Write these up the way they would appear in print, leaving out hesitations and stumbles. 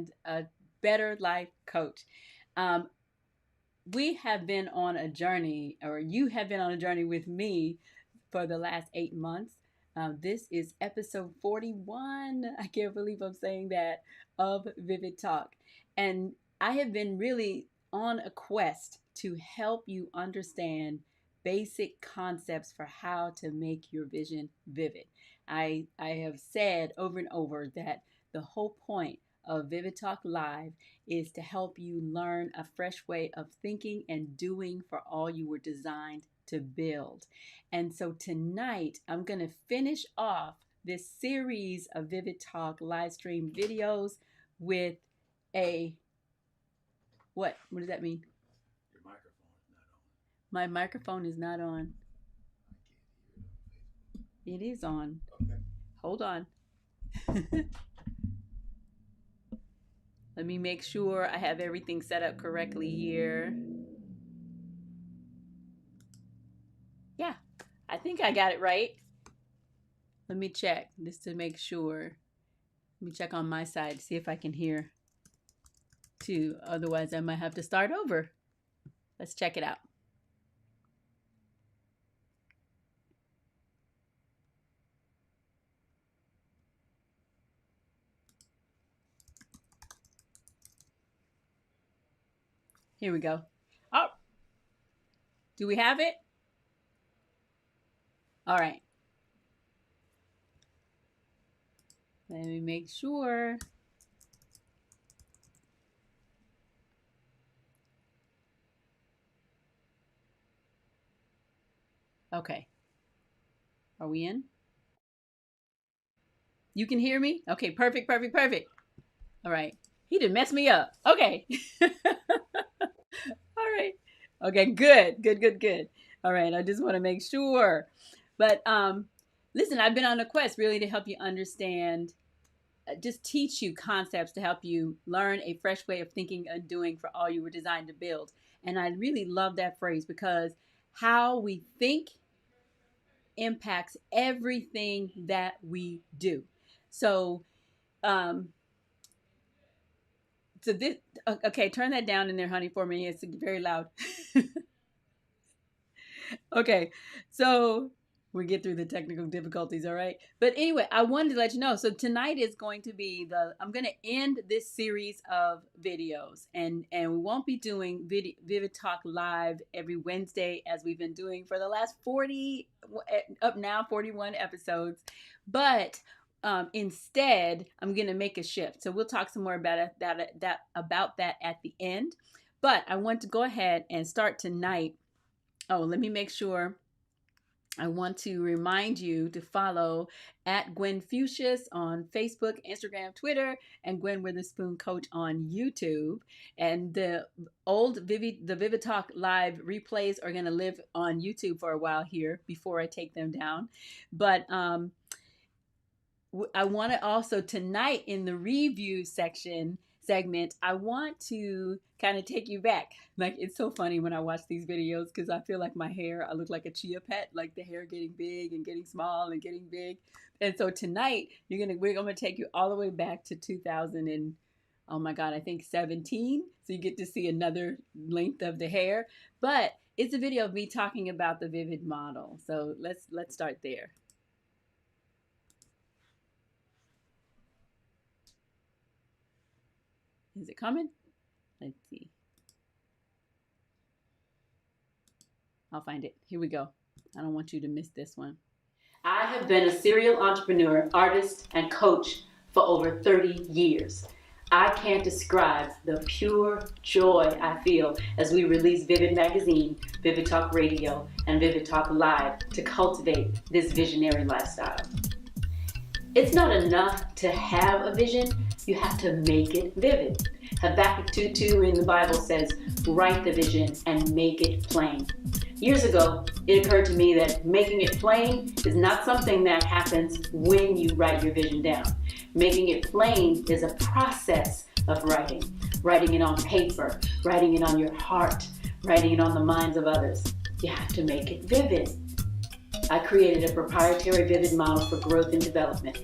and a better life coach. We have been on a journey, or you have been on a journey with me for the last 8 months. This is episode 41. I can't believe I'm saying that, of Vivid Talk. And I have been really on a quest to help you understand basic concepts for how to make your vision vivid. I have said over and over that the whole point of Vivid Talk Live is to help you learn a fresh way of thinking and doing for all you were designed to build. And so tonight, I'm going to finish off this series of Vivid Talk live stream videos with a, what does that mean? Your microphone is not on. My microphone is not on. It is on. Okay. Hold on. Let me make sure I have everything set up correctly here. Yeah, I think I got it right. Let me check just to make sure. Let me check on my side to see if I can hear too. Otherwise, I might have to start over. Let's check it out. Here we go. Oh, do we have it? All right. Let me make sure. Okay. Are we in? You can hear me? Okay, perfect, perfect, perfect. All right. He didn't mess me up. Okay. All right. Okay, good. All right, I just want to make sure. But listen, I've been on a quest really to help you understand, just teach you concepts to help you learn a fresh way of thinking and doing for all you were designed to build. And I really love that phrase because how we think impacts everything that we do. So, this, okay, turn that down in there, honey, for me. It's very loud. Okay, so we get through the technical difficulties, all right? But anyway, I wanted to let you know. So tonight is going to be I'm going to end this series of videos, and we won't be doing Vivid Talk Live every Wednesday as we've been doing for the last 41 episodes. But instead, I'm going to make a shift. So we'll talk some more about that at the end. But I want to go ahead and start tonight. Oh, let me make sure. I want to remind you to follow at Gwen Fuchsius on Facebook, Instagram, Twitter, and Gwen Witherspoon Coach on YouTube. And the Vivid Talk Live replays are going to live on YouTube for a while here before I take them down. But I want to also tonight in the review segment, I want to kind of take you back. Like, it's so funny when I watch these videos because I feel like my hair, I look like a chia pet, like the hair getting big and getting small and getting big. And so tonight we're gonna take you all the way back to 2000 and oh my God, I think 17. So you get to see another length of the hair. But it's a video of me talking about the Vivid model. So let's start there. Is it coming? Let's see. I'll find it. Here we go. I don't want you to miss this one. I have been a serial entrepreneur, artist, and coach for over 30 years. I can't describe the pure joy I feel as we release Vivid Magazine, Vivid Talk Radio, and Vivid Talk Live to cultivate this visionary lifestyle. It's not enough to have a vision, you have to make it vivid. Habakkuk 2:2 in the Bible says, write the vision and make it plain. Years ago, it occurred to me that making it plain is not something that happens when you write your vision down. Making it plain is a process of writing. Writing it on paper, writing it on your heart, writing it on the minds of others. You have to make it vivid. I created a proprietary Vivid model for growth and development.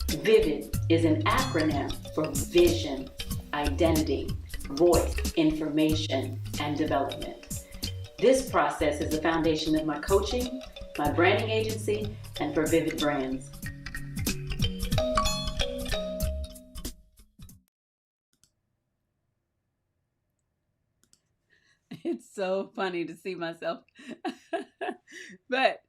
VIVID is an acronym for vision, identity, voice, information, and development. This process is the foundation of my coaching, my branding agency, and for Vivid Brands. It's so funny to see myself. But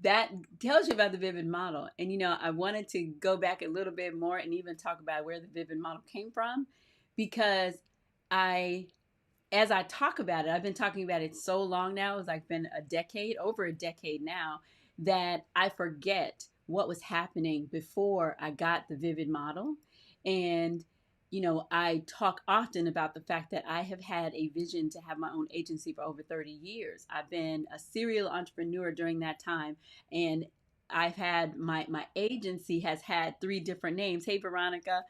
that tells you about the Vivid model. And, I wanted to go back a little bit more and even talk about where the Vivid model came from, because as I talk about it, I've been talking about it so long now. It's like been over a decade now, that I forget what was happening before I got the Vivid model. And, I talk often about the fact that I have had a vision to have my own agency for over 30 years. I've been a serial entrepreneur during that time. And I've had my agency has had 3 different names. Hey, Veronica.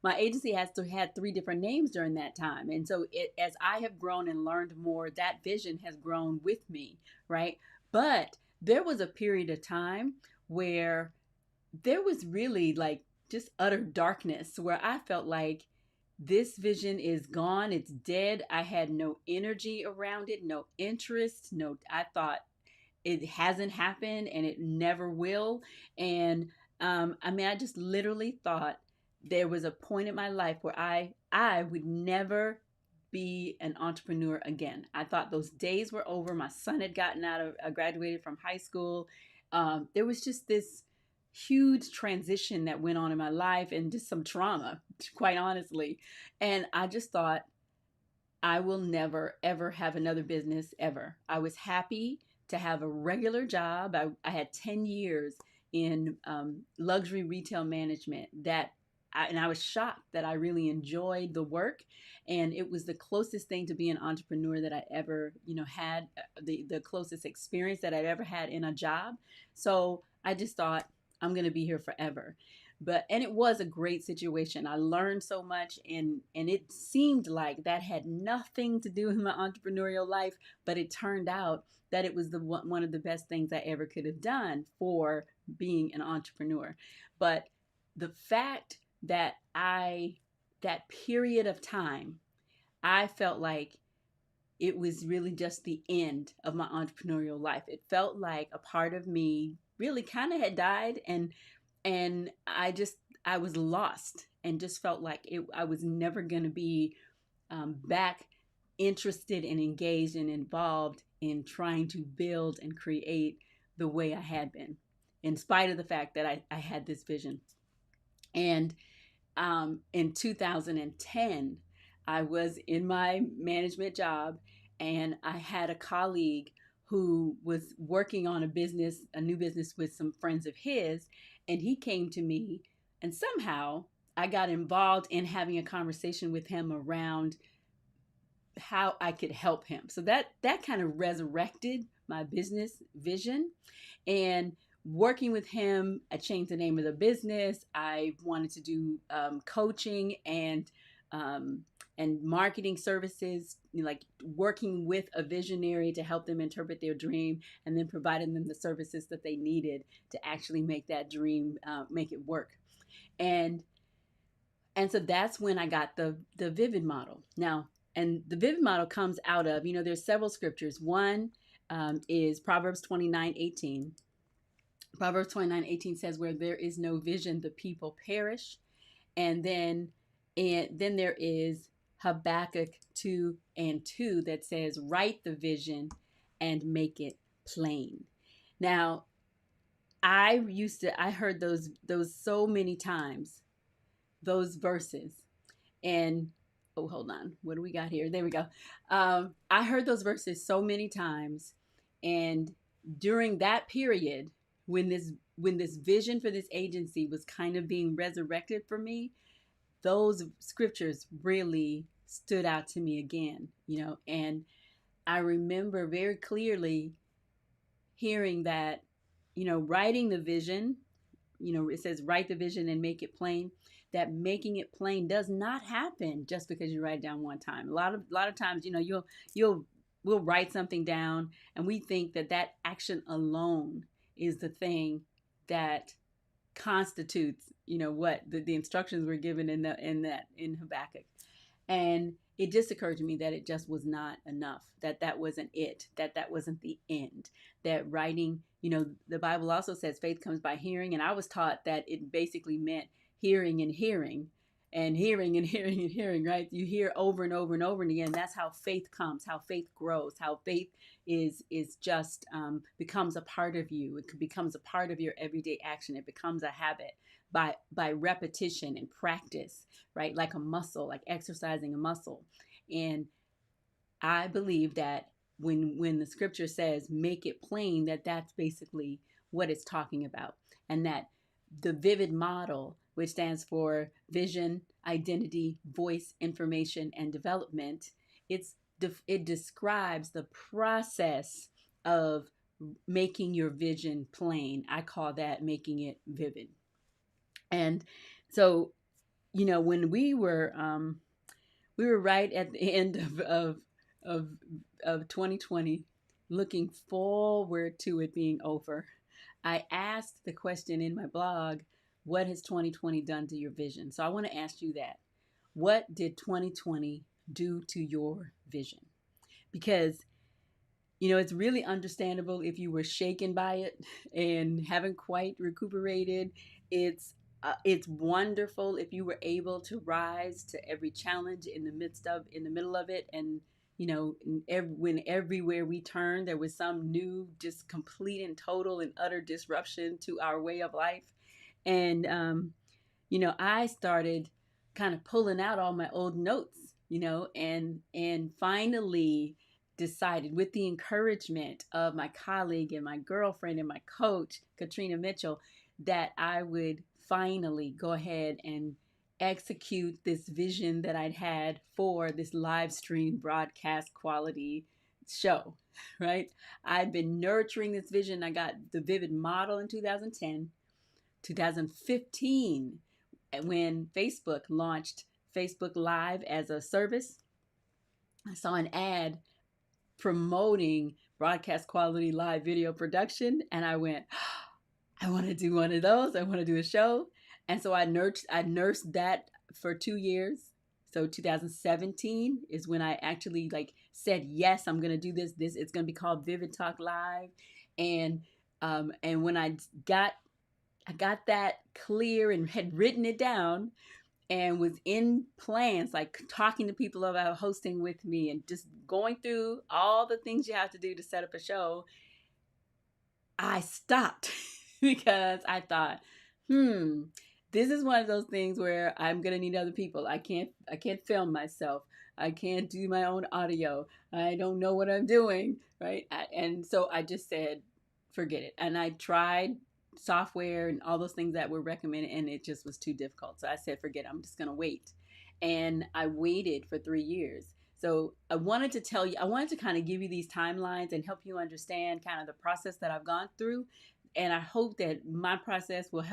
My agency has had 3 different names during that time. And so as I have grown and learned more, that vision has grown with me, right? But there was a period of time where there was really like just utter darkness, where I felt like this vision is gone, it's dead. I had no energy around it, no interest, I thought it hasn't happened and it never will. And I just literally thought there was a point in my life where I would never be an entrepreneur again. I thought those days were over. My son had graduated from high school. There was just this huge transition that went on in my life, and just some trauma, quite honestly. And I just thought, I will never, ever have another business ever. I was happy to have a regular job. I had 10 years in luxury retail management, and I was shocked that I really enjoyed the work. And it was the closest thing to being an entrepreneur that I ever, had, the closest experience that I'd ever had in a job. So I just thought, I'm going to be here forever. And it was a great situation. I learned so much, and it seemed like that had nothing to do with my entrepreneurial life, but it turned out that it was one of the best things I ever could have done for being an entrepreneur. But the fact that that period of time, I felt like it was really just the end of my entrepreneurial life. It felt like a part of me really kind of had died, and I was lost, and just felt like I was never going to be back interested and engaged and involved in trying to build and create the way I had been, in spite of the fact that I had this vision. And in 2010, I was in my management job, and I had a colleague who was working on a new business with some friends of his, and he came to me, and somehow I got involved in having a conversation with him around how I could help him. So that kind of resurrected my business vision. And working with him, I changed the name of the business. I wanted to do coaching and marketing services, like working with a visionary to help them interpret their dream, and then providing them the services that they needed to actually make that dream, make it work. And so that's when I got the Vivid model. Now, and the Vivid model comes out of, there's several scriptures. One is Proverbs 29:18. Proverbs 29:18 says, where there is no vision, the people perish. And then there is Habakkuk 2:2 that says, write the vision and make it plain. Now, I heard those so many times, those verses. And hold on, what do we got here? There we go. I heard those verses so many times, and during that period, when this vision for this agency was kind of being resurrected for me, those scriptures really stood out to me again, and I remember very clearly hearing that, writing the vision, it says write the vision and make it plain. That making it plain does not happen just because you write it down one time. A lot of times, we'll write something down, and we think that action alone is the thing that constitutes, what the instructions were given in Habakkuk. And it just occurred to me that it just was not enough, that wasn't it, that wasn't the end, that writing, the Bible also says faith comes by hearing. And I was taught that it basically meant hearing and hearing and hearing and hearing and hearing, right? You hear over and over and over and again. That's how faith comes, how faith grows, how faith is just becomes a part of you. It becomes a part of your everyday action. It becomes a habit by repetition and practice, right? Like a muscle, like exercising a muscle. And I believe that when the scripture says make it plain, that's basically what it's talking about. And that the vivid model, which stands for vision, identity, voice, information, and development, it describes the process of making your vision plain. I call that making it vivid. And so, when we were right at the end of 2020, looking forward to it being over, I asked the question in my blog, what has 2020 done to your vision? So I want to ask you that. What did 2020 do to your vision? Because it's really understandable if you were shaken by it and haven't quite recuperated. It's wonderful if you were able to rise to every challenge in the middle of it. And when everywhere we turned, there was some new, just complete and total and utter disruption to our way of life. And I started kind of pulling out all my old notes, and finally decided, with the encouragement of my colleague and my girlfriend and my coach, Katrina Mitchell, that I would finally go ahead and execute this vision that I'd had for this live stream broadcast quality show, right? I've been nurturing this vision. I got the vivid model in 2010, 2015, when Facebook launched Facebook Live as a service. I saw an ad promoting broadcast quality live video production, and I went, I want to do one of those. I want to do a show. And so I nursed that for 2 years. So 2017 is when I actually said, yes, I'm going to do this. It's going to be called Vivid Talk Live. And when I got that clear and had written it down and was in plans, like talking to people about hosting with me and just going through all the things you have to do to set up a show, I stopped because I thought, this is one of those things where I'm going to need other people. I can't film myself. I can't do my own audio. I don't know what I'm doing, right? And so I just said, forget it. And I tried software and all those things that were recommended, and it just was too difficult. So I said, forget it. I'm just going to wait. And I waited for 3 years. So I wanted to kind of give you these timelines and help you understand kind of the process that I've gone through. And I hope that my process will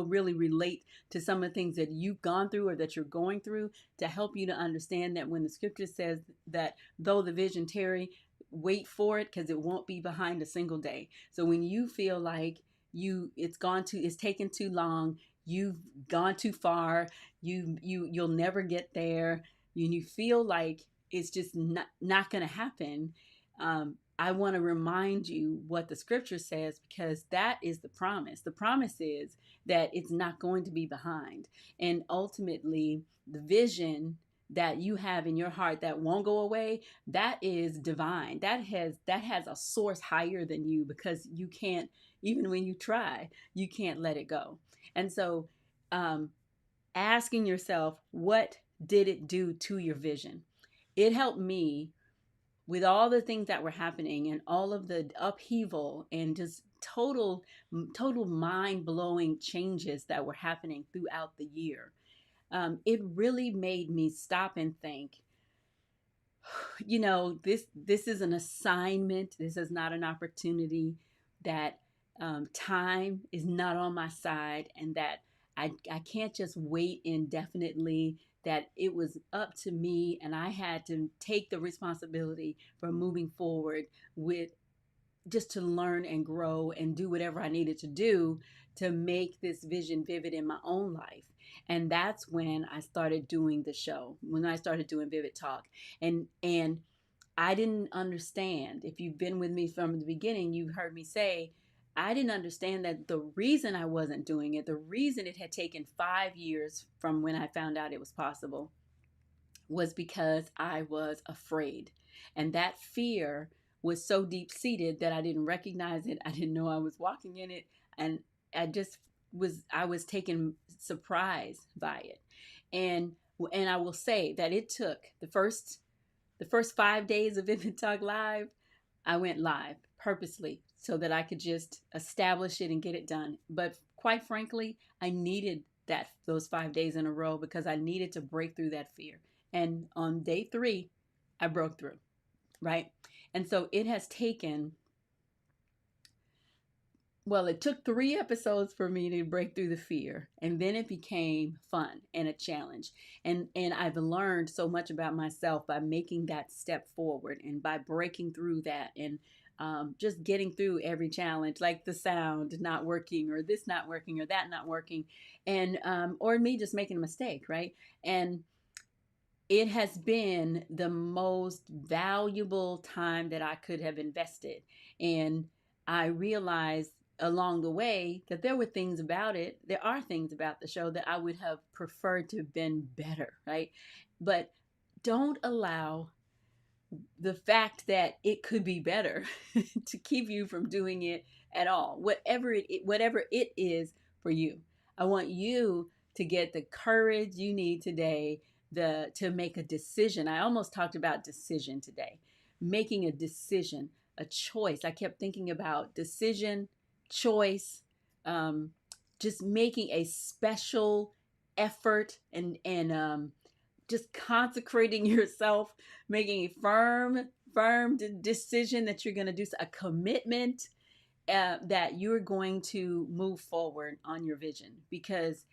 really relate to some of the things that you've gone through or that you're going through, to help you to understand that when the scripture says that though the vision tarry, wait for it, because it won't be behind a single day. So when you feel like it's taken too long, you've gone too far, you'll never get there, you feel like it's just not going to happen, I want to remind you what the scripture says, because that is the promise. The promise is that it's not going to be behind. And ultimately, the vision that you have in your heart that won't go away, that is divine. That has a source higher than you, because you can't, even when you try, you can't let it go. And so asking yourself, what did it do to your vision? It helped me with all the things that were happening and all of the upheaval and just total mind-blowing changes that were happening throughout the year. It really made me stop and think, this is an assignment. This is not an opportunity. That time is not on my side, and that I can't just wait indefinitely, that it was up to me, and I had to take the responsibility for moving forward with just to learn and grow and do whatever I needed to do to make this vision vivid in my own life. And that's when I started doing the show, when I started doing Vivid Talk. And I didn't understand. If you've been with me from the beginning, you've heard me say, I didn't understand that the reason I wasn't doing it, the reason it had taken 5 years from when I found out it was possible, was because I was afraid. And that fear was so deep seated that I didn't recognize it. I didn't know I was walking in it. And I was taken surprised by it. And I will say that it took the first 5 days of Vivid Talk Live, I went live purposely so that I could just establish it and get it done. But quite frankly, I needed those 5 days in a row because I needed to break through that fear. And on day 3, I broke through, right? And so it has taken, well, it took 3 episodes for me to break through the fear, and then it became fun and a challenge. And I've learned so much about myself by making that step forward and by breaking through that, and just getting through every challenge, like the sound not working, or this not working, or that not working, and or me just making a mistake, right? And it has been the most valuable time that I could have invested. And I realized along the way that there were things about it, there are things about the show that I would have preferred to have been better, right? But don't allow the fact that it could be better to keep you from doing it at all, whatever it is for you. I want you to get the courage you need today to make a decision. I almost talked about decision today. Making a decision, a choice. I kept thinking about decision, choice, just making a special effort, and just consecrating yourself, making a firm decision that you're going to do, a commitment that you're going to move forward on your vision. Because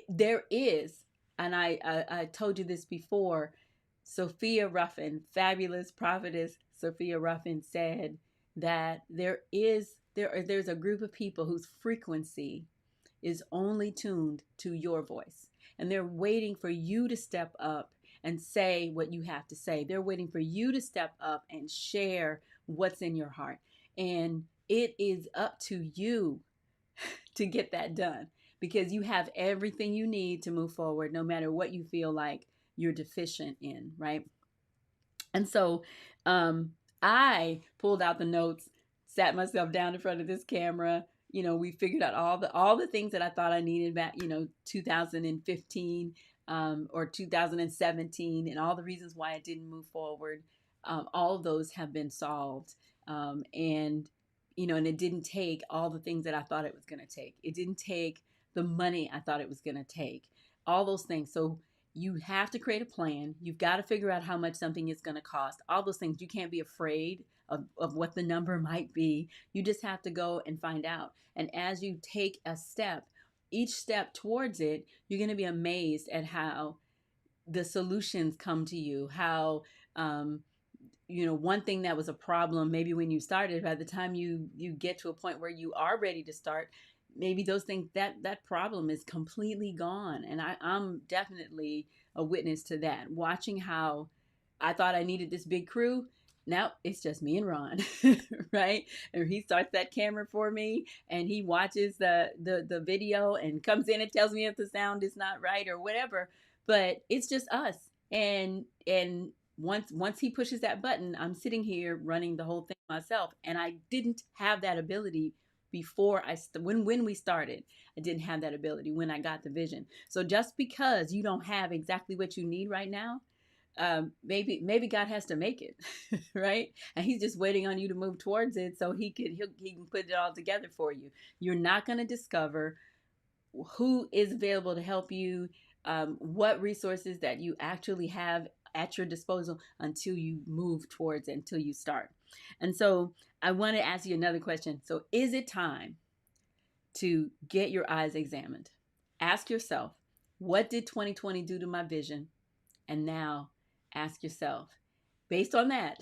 there is, and I told you this before, Sophia Ruffin, fabulous prophetess Sophia Ruffin, said that there's a group of people whose frequency is only tuned to your voice. And they're waiting for you to step up and say what you have to say. They're waiting for you to step up and share what's in your heart. And it is up to you to get that done, because you have everything you need to move forward, no matter what you feel like you're deficient in, right? And so I pulled out the notes, sat myself down in front of this camera. We figured out all the things that I thought I needed back, 2015 or 2017, and all the reasons why I didn't move forward. All of those have been solved. And it didn't take all the things that I thought it was going to take. It didn't take the money I thought it was going to take. All those things. So you have to create a plan. You've got to figure out how much something is going to cost. All those things. You can't be afraid of what the number might be. You just have to go and find out. And as you take a step, each step towards it, you're going to be amazed at how the solutions come to you. How, one thing that was a problem maybe when you started, by the time you get to a point where you are ready to start, maybe those things, that problem is completely gone. And I'm definitely a witness to that. Watching how I thought I needed this big crew. Now it's just me and Ron, right? And he starts that camera for me, and he watches the video and comes in and tells me if the sound is not right or whatever. But it's just us. And once he pushes that button, I'm sitting here running the whole thing myself. And I didn't have that ability before when we started. I didn't have that ability when I got the vision. So just because you don't have exactly what you need right now, maybe God has to make it, right? And he's just waiting on you to move towards it so he can put it all together for you. You're not going to discover who is available to help you, what resources that you actually have at your disposal until you move towards it, until you start. And so I want to ask you another question. So is it time to get your eyes examined? Ask yourself, what did 2020 do to my vision? And now ask yourself, based on that,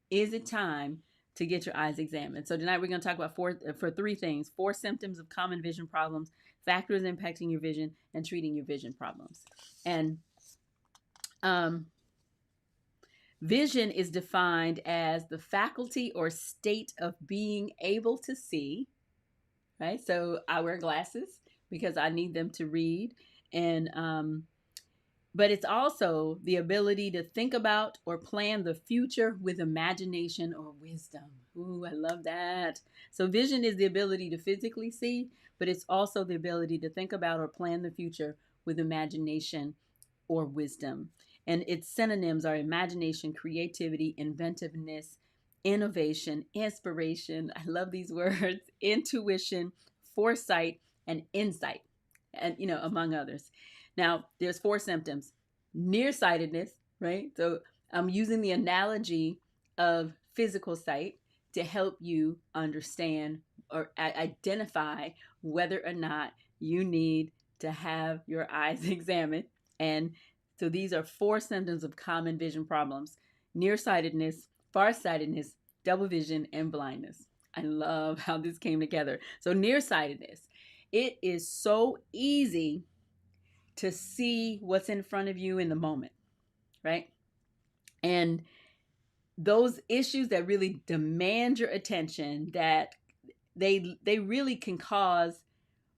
is it time to get your eyes examined? So tonight we're going to talk about 4 symptoms of common vision problems factors impacting your vision, and treating your vision problems. And vision is defined as the faculty or state of being able to see, right? So I wear glasses because I need them to read. And but it's also the ability to think about or plan the future with imagination or wisdom. Ooh, I love that. So vision is the ability to physically see, but it's also the ability to think about or plan the future with imagination or wisdom. And its synonyms are imagination, creativity, inventiveness, innovation, inspiration. I love these words, intuition, foresight, and insight, and among others. Now, there's 4 symptoms. Nearsightedness, right? So I'm using the analogy of physical sight to help you understand or identify whether or not you need to have your eyes examined. And so these are 4 symptoms of common vision problems: nearsightedness, farsightedness, double vision, and blindness. I love how this came together. So nearsightedness, it is so easy to see what's in front of you in the moment, right? And those issues that really demand your attention, that they really can cause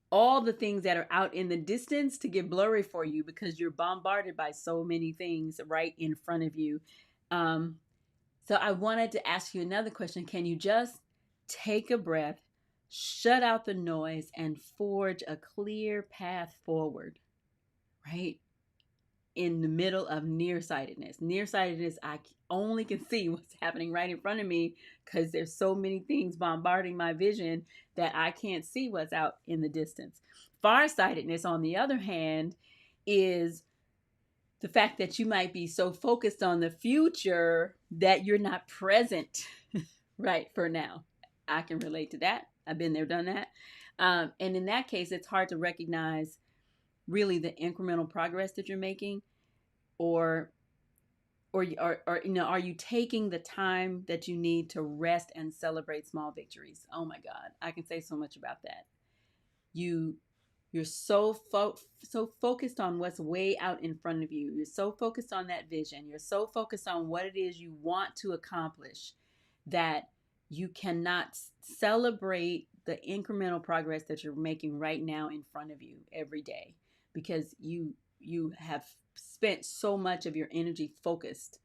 all the things that are out in the distance to get blurry for you because you're bombarded by so many things right in front of you. So I wanted to ask you another question. Can you just take a breath, shut out the noise, and forge a clear path forward, right? In the middle of nearsightedness. Nearsightedness, I only can see what's happening right in front of me because there's so many things bombarding my vision that I can't see what's out in the distance. Farsightedness, on the other hand, is the fact that you might be so focused on the future that you're not present right for now. I can relate to that. I've been there, done that. And in that case, it's hard to recognize really the incremental progress that you're making, or are you taking the time that you need to rest and celebrate small victories? Oh my God, I can say so much about that. You're so focused on what's way out in front of you. You're so focused on that vision. You're so focused on what it is you want to accomplish that you cannot celebrate the incremental progress that you're making right now in front of you every day, because you have spent so much of your energy focused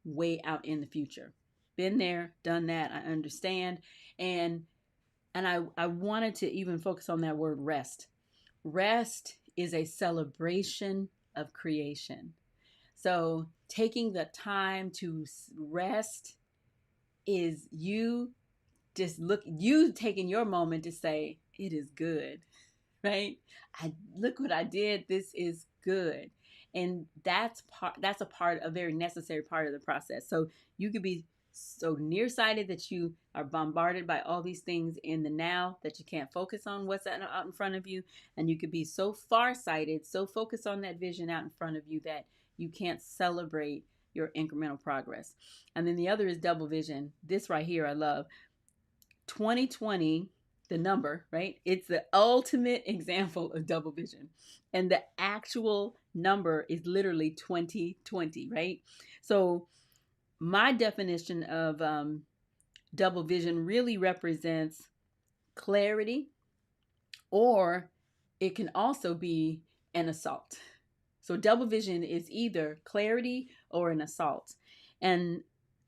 way out in the future. Been there, done that. I understand. And I wanted to even focus on that word rest. Rest is a celebration of creation. So taking the time to rest is you taking your moment to say, it is good, right? Look what I did. This is good. And that's a very necessary part of the process. So you could be so nearsighted that you are bombarded by all these things in the now that you can't focus on what's out in front of you. And you could be so farsighted, so focused on that vision out in front of you that you can't celebrate your incremental progress. And then the other is double vision. This right here, I love. 2020, the number, right? It's the ultimate example of double vision. And the actual number is literally 2020, right? So my definition of double vision really represents clarity, or it can also be an assault. So double vision is either clarity or an assault. And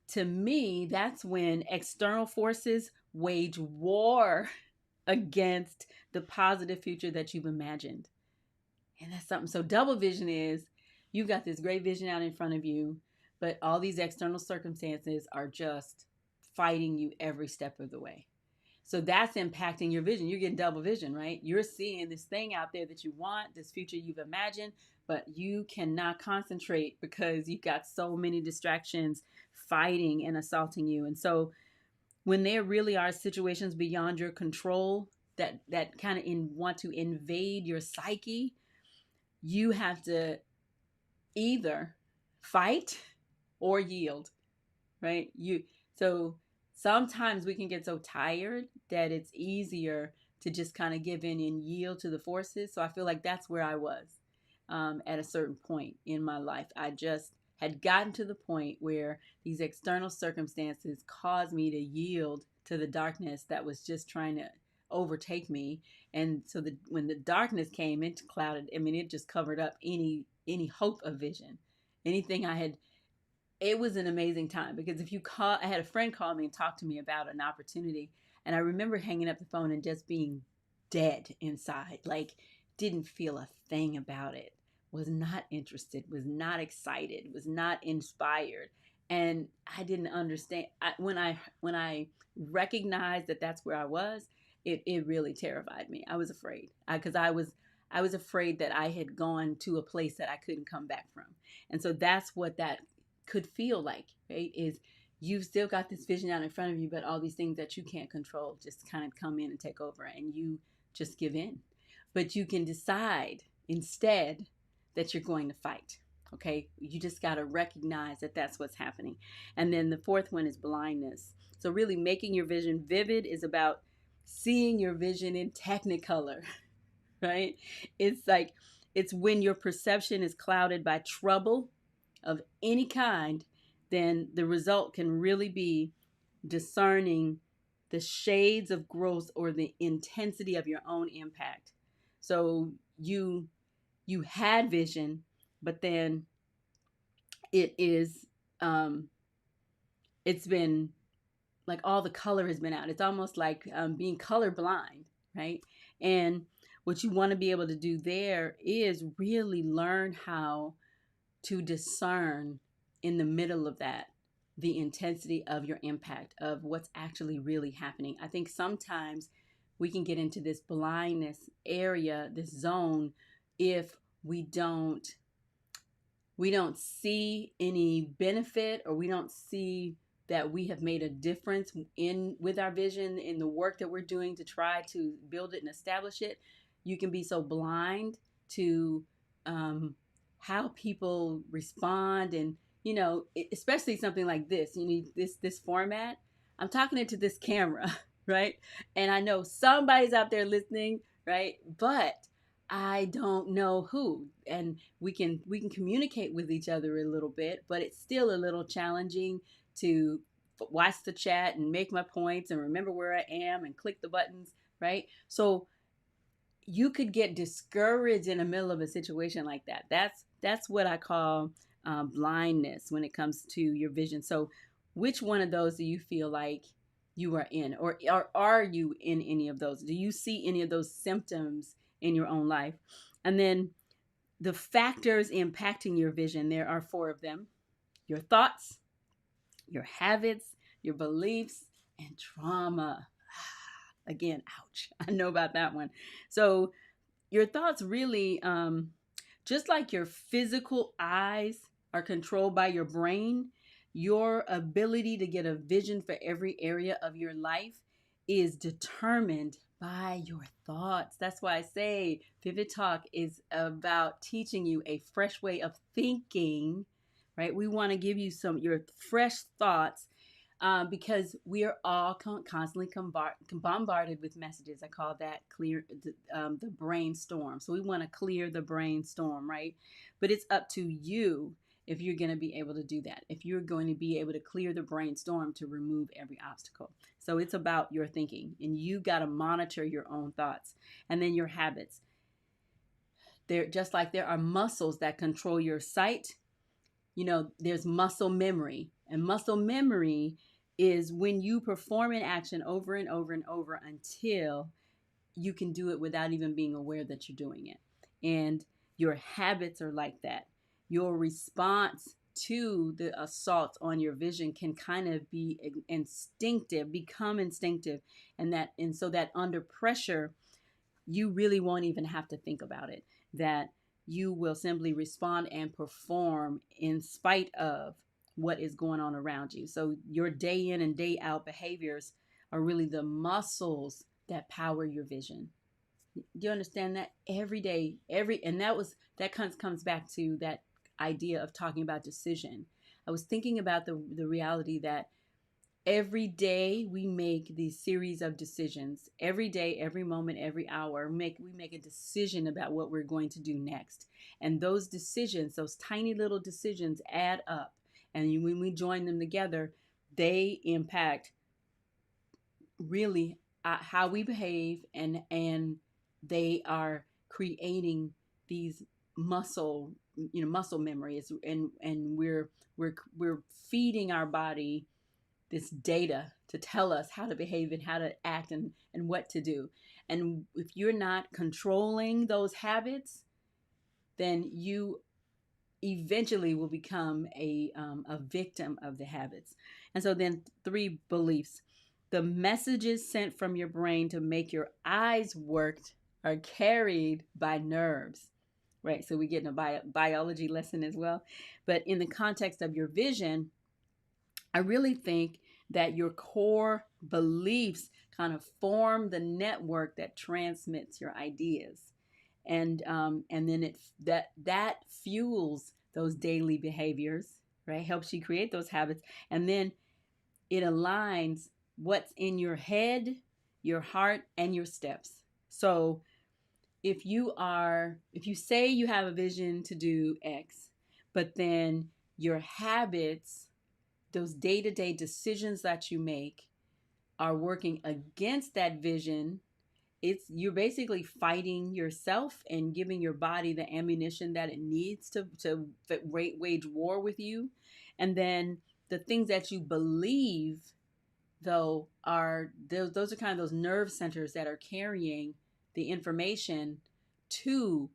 to me, that's when external forces wage war against the positive future that you've imagined. And that's something. So double vision is you've got this great vision out in front of you, but all these external circumstances are just fighting you every step of the way. So that's impacting your vision. You're getting double vision, right? You're seeing this thing out there that you want, this future you've imagined, but you cannot concentrate because you've got so many distractions fighting and assaulting you. And so when there really are situations beyond your control that kind of want to invade your psyche, you have to either fight or yield, right? So sometimes we can get so tired that it's easier to just kind of give in and yield to the forces. So I feel like that's where I was at a certain point in my life. I just had gotten to the point where these external circumstances caused me to yield to the darkness that was just trying to overtake me. And so when the darkness came, it clouded. I mean, it just covered up any hope of vision. Anything I had. It was an amazing time because I had a friend call me and talk to me about an opportunity, and I remember hanging up the phone and just being dead inside, like didn't feel a thing about it, was not interested, was not excited, was not inspired, and I didn't understand. When I recognized that that's where I was, it really terrified me. I was afraid because I was afraid that I had gone to a place that I couldn't come back from, and so that's what that could feel like, right? Is you've still got this vision out in front of you, but all these things that you can't control just kind of come in and take over, and you just give in. But you can decide instead that you're going to fight. Okay, you just got to recognize that that's what's happening. And then the fourth one is blindness. So really making your vision vivid is about seeing your vision in technicolor, right? It's when your perception is clouded by trouble of any kind, then the result can really be discerning the shades of growth or the intensity of your own impact. So you had vision, but then it's been like all the color has been out. It's almost like being colorblind, right? And what you want to be able to do there is really learn how to discern in the middle of that the intensity of your impact, of what's actually really happening. I think sometimes we can get into this blindness area, this zone, if we don't see any benefit, or we don't see that we have made a difference with our vision, in the work that we're doing to try to build it and establish it. You can be so blind to how people respond, and especially something like this. You need this format. I'm talking into this camera, right? And I know somebody's out there listening, right? But I don't know who. And we can communicate with each other a little bit, but it's still a little challenging to watch the chat and make my points and remember where I am and click the buttons, right? So you could get discouraged in the middle of a situation like that. That's what I call blindness when it comes to your vision. So which one of those do you feel like you are in, or are you in any of those? Do you see any of those symptoms in your own life? And then the factors impacting your vision, there are 4 of them: your thoughts, your habits, your beliefs, and trauma. Again, ouch. I know about that one. So your thoughts really, just like your physical eyes are controlled by your brain, your ability to get a vision for every area of your life is determined by your thoughts. That's why I say Vivid Talk is about teaching you a fresh way of thinking, right? We want to give you your fresh thoughts, because we are all constantly bombarded with messages. I call that the brainstorm. So we want to clear the brainstorm, right? But it's up to you if you're going to be able to do that, if you're going to be able to clear the brainstorm to remove every obstacle. So it's about your thinking, and you got to monitor your own thoughts. And then your habits. They're just like there are muscles that control your sight. There's muscle memory, and muscle memory is when you perform an action over and over and over until you can do it without even being aware that you're doing it. And your habits are like that. Your response to the assault on your vision can kind of be become instinctive, and so that under pressure, you really won't even have to think about it. That you will simply respond and perform in spite of what is going on around you. So your day in and day out behaviors are really the muscles that power your vision. Do you understand that? Every day, and that comes back to that idea of talking about decision. I was thinking about the reality that every day we make these series of decisions. Every day, every moment, every hour, we make a decision about what we're going to do next. And those decisions, those tiny little decisions add up. And when we join them together, they impact really how we behave, and they are creating these muscle memories, and we're feeding our body this data to tell us how to behave and how to act and what to do. And if you're not controlling those habits, then you eventually will become a victim of the habits. And so then 3 beliefs. The messages sent from your brain to make your eyes work are carried by nerves. Right, so we get a biology lesson as well. But in the context of your vision, I really think that your core beliefs kind of form the network that transmits your ideas, and then that fuels those daily behaviors, right? Helps you create those habits, and then it aligns what's in your head, your heart, and your steps. So if you say you have a vision to do X, but then your habits, those day-to-day decisions that you make, are working against that vision, you're basically fighting yourself and giving your body the ammunition that it needs to wage war with you. And then the things that you believe, though, are those are kind of those nerve centers that are carrying the information to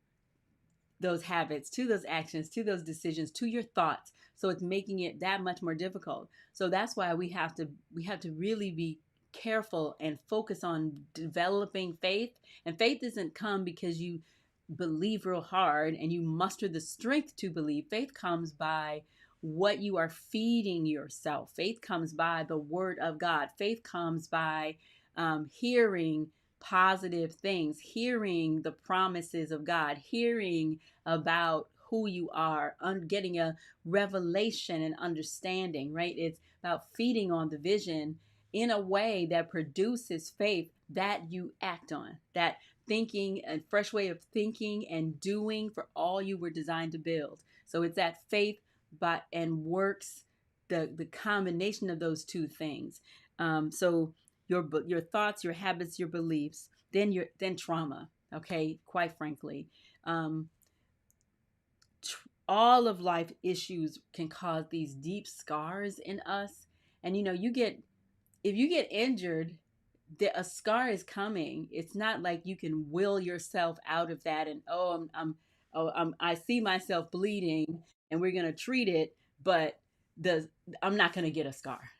those habits, to those actions, to those decisions, to your thoughts. So it's making it that much more difficult. So that's why we have to really be careful and focus on developing faith. And faith doesn't come because you believe real hard and you muster the strength to believe. Faith comes by what you are feeding yourself. Faith comes by the word of God. Faith comes by hearing positive things, hearing the promises of God, hearing about who you are, getting a revelation and understanding, right? It's about feeding on the vision in a way that produces faith that you act on, that thinking, a fresh way of thinking and doing for all you were designed to build. So it's that faith and works, the combination of those two things. So your thoughts, your habits, your beliefs, then trauma. Okay, quite frankly, all of life issues can cause these deep scars in us. And if you get injured, a scar is coming. It's not like you can will yourself out of that and I see myself bleeding and we're gonna treat it, but I'm not gonna get a scar.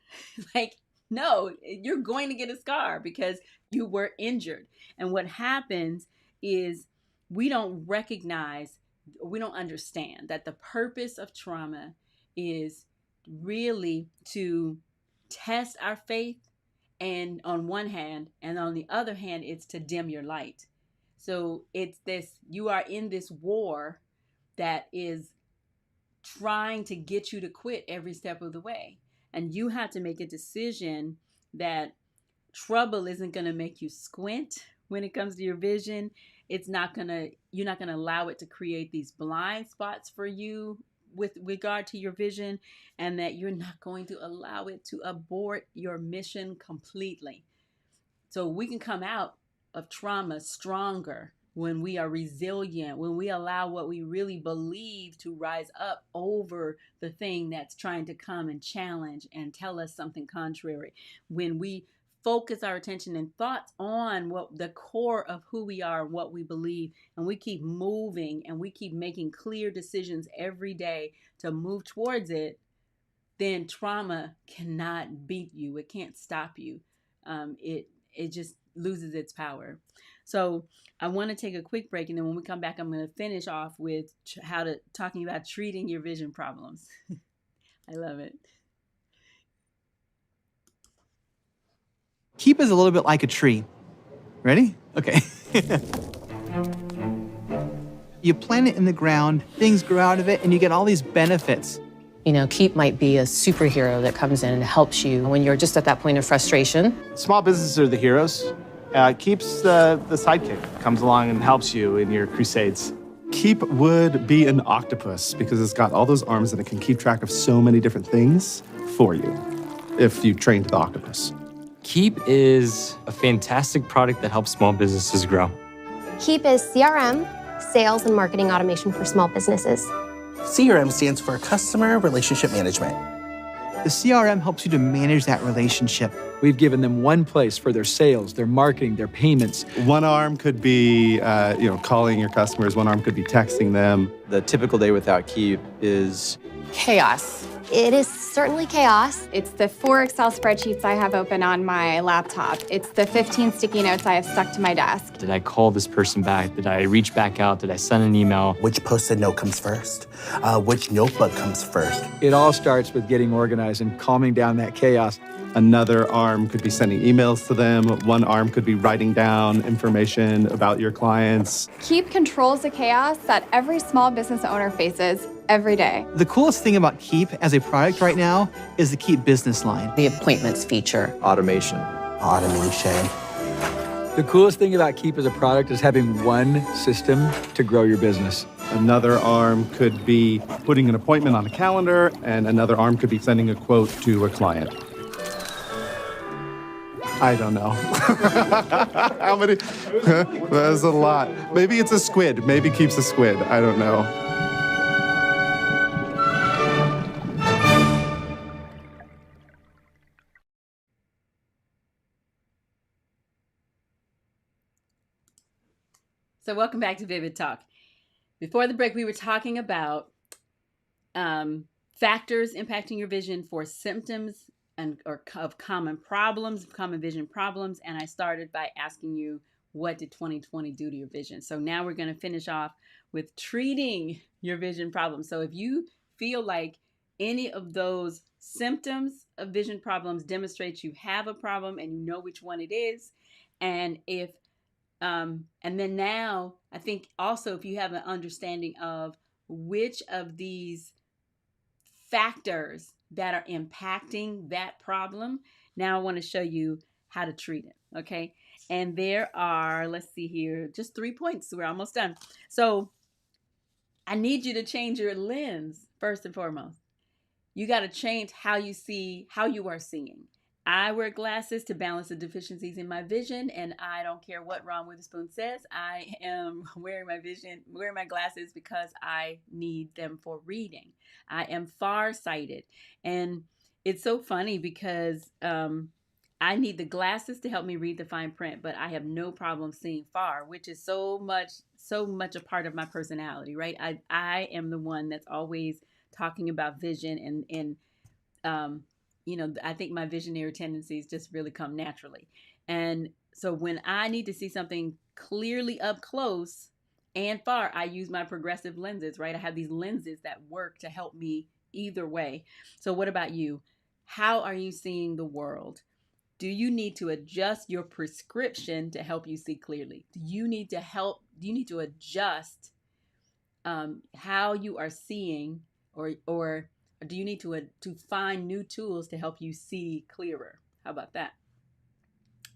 Like, no, you're going to get a scar because you were injured. And what happens is we don't recognize, we don't understand that the purpose of trauma is really to test our faith, and on one hand, and on the other hand, it's to dim your light. So it's this, you are in this war that is trying to get you to quit every step of the way. And you have to make a decision that trouble isn't going to make you squint when it comes to your vision. You're not going to allow it to create these blind spots for you with regard to your vision, and that you're not going to allow it to abort your mission completely. So we can come out of trauma stronger when we are resilient, when we allow what we really believe to rise up over the thing that's trying to come and challenge and tell us something contrary. When we focus our attention and thoughts on what the core of who we are and what we believe, and we keep moving and we keep making clear decisions every day to move towards it, then trauma cannot beat you. It can't stop you. It just loses its power. So I want to take a quick break, and then when we come back, I'm going to finish off with talking about treating your vision problems. I love it. Keep is a little bit like a tree. Ready? Okay. You plant it in the ground, things grow out of it, and you get all these benefits. You know, Keep might be a superhero that comes in and helps you when you're just at that point of frustration. Small businesses are the heroes. Keep's the sidekick, comes along and helps you in your crusades. Keep would be an octopus because it's got all those arms and it can keep track of so many different things for you if you trained the octopus. Keep is a fantastic product that helps small businesses grow. Keep is CRM, sales and marketing automation for small businesses. CRM stands for Customer Relationship Management. The CRM helps you to manage that relationship. We've given them one place for their sales, their marketing, their payments. One arm could be, calling your customers. One arm could be texting them. The typical day without Keep is chaos. It is certainly chaos. It's the 4 Excel spreadsheets I have open on my laptop. It's the 15 sticky notes I have stuck to my desk. Did I call this person back? Did I reach back out? Did I send an email? Which Post-it note comes first? Which notebook comes first? It all starts with getting organized and calming down that chaos. Another arm could be sending emails to them. One arm could be writing down information about your clients. Keep controls the chaos that every small business owner faces every day. The coolest thing about Keep as a product right now is the Keep business line. The appointments feature. automation. Automation. The coolest thing about Keep as a product is having one system to grow your business. Another arm could be putting an appointment on a calendar, and another arm could be sending a quote to a client. I don't know. How many? That's a lot. Maybe it's a squid. Maybe Keep's a squid. I don't know. So welcome back to Vivid Talk. Before the break, we were talking about factors impacting your vision for symptoms of common problems, common vision problems. And I started by asking you, what did 2020 do to your vision? So now we're going to finish off with treating your vision problems. So if you feel like any of those symptoms of vision problems demonstrates you have a problem and you know which one it is, and if and then now I think also if you have an understanding of which of these factors that are impacting that problem, now I want to show you how to treat it. Okay. And there are, let's see here, just 3 points. We're almost done. So I need you to change your lens first and foremost. You got to change how you see, how you are seeing. I wear glasses to balance the deficiencies in my vision, and I don't care what Ron Witherspoon says. I am wearing my glasses because I need them for reading. I am farsighted, and it's so funny because I need the glasses to help me read the fine print, but I have no problem seeing far, which is so much a part of my personality, right? I am the one that's always talking about vision and I think my visionary tendencies just really come naturally. And so when I need to see something clearly up close and far, I use my progressive lenses, right? I have these lenses that work to help me either way. So what about you? How are you seeing the world? Do you need to adjust your prescription to help you see clearly? Do you need to adjust how you are seeing, or do you need to find new tools to help you see clearer? How about that?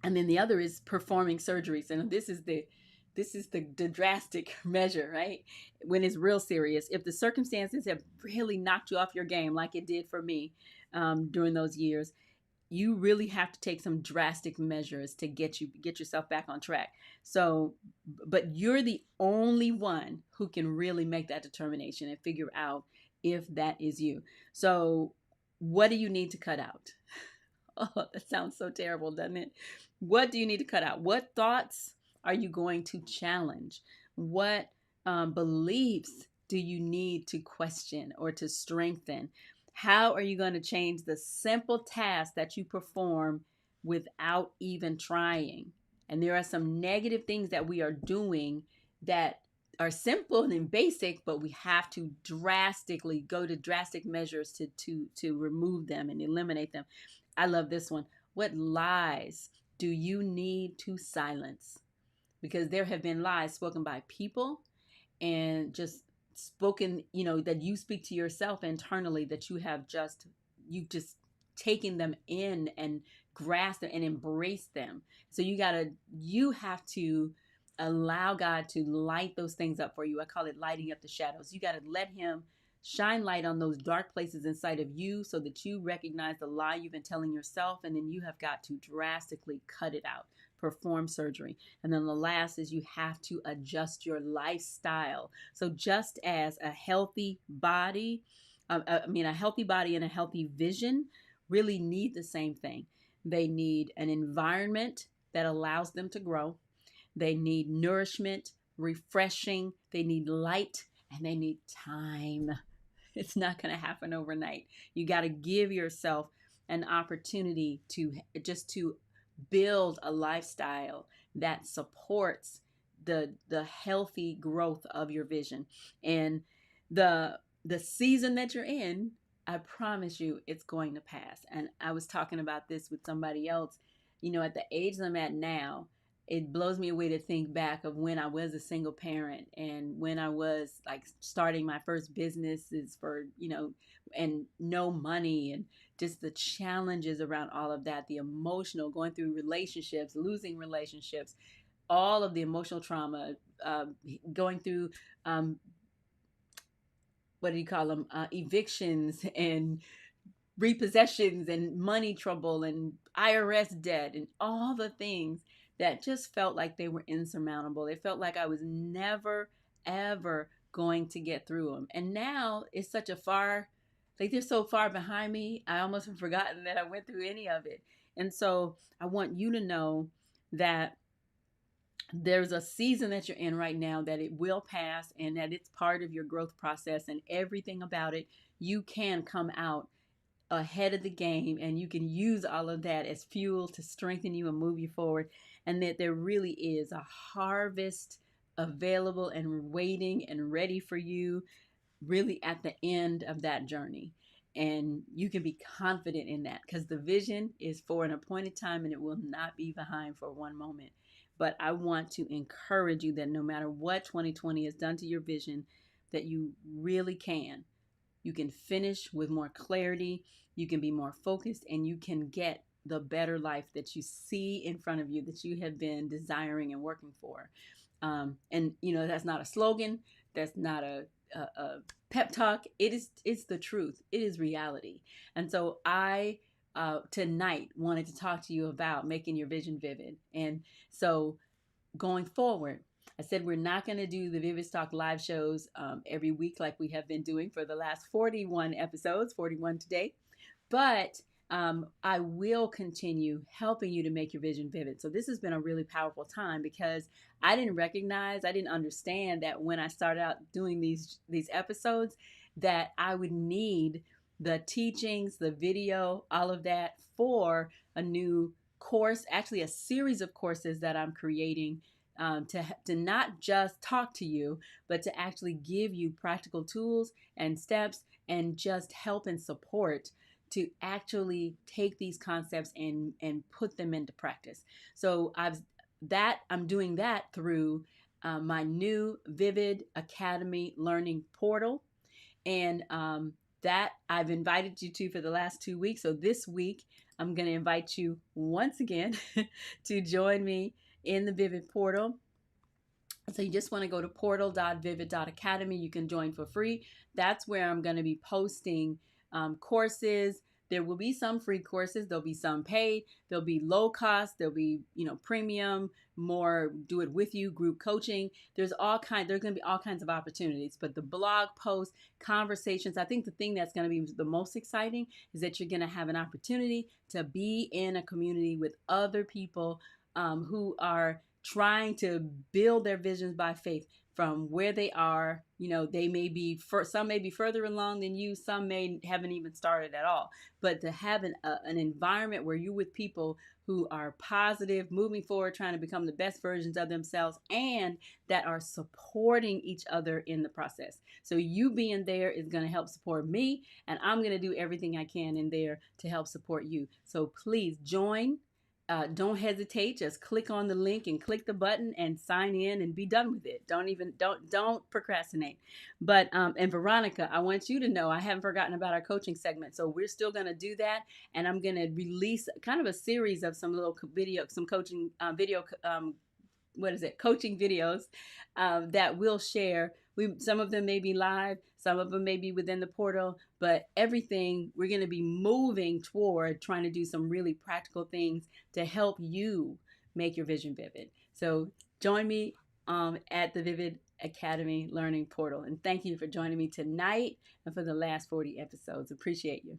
And then the other is performing surgeries. And this is the drastic measure, right? When it's real serious. If the circumstances have really knocked you off your game, like it did for me during those years, you really have to take some drastic measures to get yourself back on track. So, but you're the only one who can really make that determination and figure out if that is you. So what do you need to cut out? Oh, that sounds so terrible, doesn't it? What do you need to cut out? What thoughts are you going to challenge? What beliefs do you need to question or to strengthen? How are you going to change the simple tasks that you perform without even trying? And there are some negative things that we are doing that are simple and basic, but we have to drastically go to drastic measures to remove them and eliminate them. I love this one. What lies do you need to silence? Because there have been lies spoken by people and just spoken, that you speak to yourself internally, that you just taken them in and grasped them and embraced them. So you have to allow God to light those things up for you. I call it lighting up the shadows. You got to let him shine light on those dark places inside of you so that you recognize the lie you've been telling yourself. And then you have got to drastically cut it out, perform surgery. And then the last is you have to adjust your lifestyle. So just as a healthy body, a healthy body and a healthy vision really need the same thing. They need an environment that allows them to grow. They need nourishment, refreshing. They need light, and they need time. It's not going to happen overnight. You got to give yourself an opportunity to build a lifestyle that supports the healthy growth of your vision. And the season that you're in, I promise you it's going to pass. And I was talking about this with somebody else. At the age I'm at now, it blows me away to think back of when I was a single parent and when I was like starting my first businesses for, and no money, and just the challenges around all of that, the emotional, going through relationships, losing relationships, all of the emotional trauma, going through, what do you call them? Evictions and repossessions and money trouble and IRS debt and all the things that just felt like they were insurmountable. It felt like I was never, ever going to get through them. And now it's they're so far behind me, I almost have forgotten that I went through any of it. And so I want you to know that there's a season that you're in right now, that it will pass, and that it's part of your growth process, and everything about it, you can come out ahead of the game, and you can use all of that as fuel to strengthen you and move you forward. And that there really is a harvest available and waiting and ready for you, really at the end of that journey. And you can be confident in that, because the vision is for an appointed time and it will not be behind for one moment. But I want to encourage you that no matter what 2020 has done to your vision, that you really can. You can finish with more clarity, you can be more focused, and you can get the better life that you see in front of you, that you have been desiring and working for. And that's not a slogan, that's not a pep talk. It's the truth. It is reality. And so I tonight wanted to talk to you about making your vision vivid. And so going forward, I said we're not going to do the Vivid Talk live shows every week like we have been doing for the last 41 episodes, 41 today. But I will continue helping you to make your vision vivid. So this has been a really powerful time, because I didn't understand that when I started out doing these episodes, that I would need the teachings, the video, all of that for a new course, actually a series of courses that I'm creating, to not just talk to you, but to actually give you practical tools and steps and just help and support to actually take these concepts and put them into practice. So I'm doing that through my new Vivid Academy learning portal. And that I've invited you to for the last 2 weeks. So this week, I'm going to invite you once again to join me in the Vivid portal. So you just want to go to portal.vivid.academy. You can join for free. That's where I'm going to be posting courses. There will be some free courses. There'll be some paid. There'll be low cost. There'll be, premium, more do it with you, group coaching. There's going to be all kinds of opportunities. But the blog posts, conversations, I think the thing that's going to be the most exciting is that you're going to have an opportunity to be in a community with other people who are trying to build their visions by faith from where they are. They may be, some may be further along than you, some haven't even started at all. But to have an environment where you're with people who are positive, moving forward, trying to become the best versions of themselves, and that are supporting each other in the process. So you being there is going to help support me, and I'm going to do everything I can in there to help support you. So please join don't hesitate. Just click on the link and click the button and sign in and be done with it. Don't procrastinate. But and Veronica, I want you to know I haven't forgotten about our coaching segment. So we're still going to do that, and I'm going to release kind of a series of some little some coaching coaching videos that we'll share. Some of them may be live, some of them may be within the portal, but everything we're going to be moving toward trying to do some really practical things to help you make your vision vivid. So join me at the Vivid Academy Learning Portal. And thank you for joining me tonight and for the last 40 episodes. Appreciate you.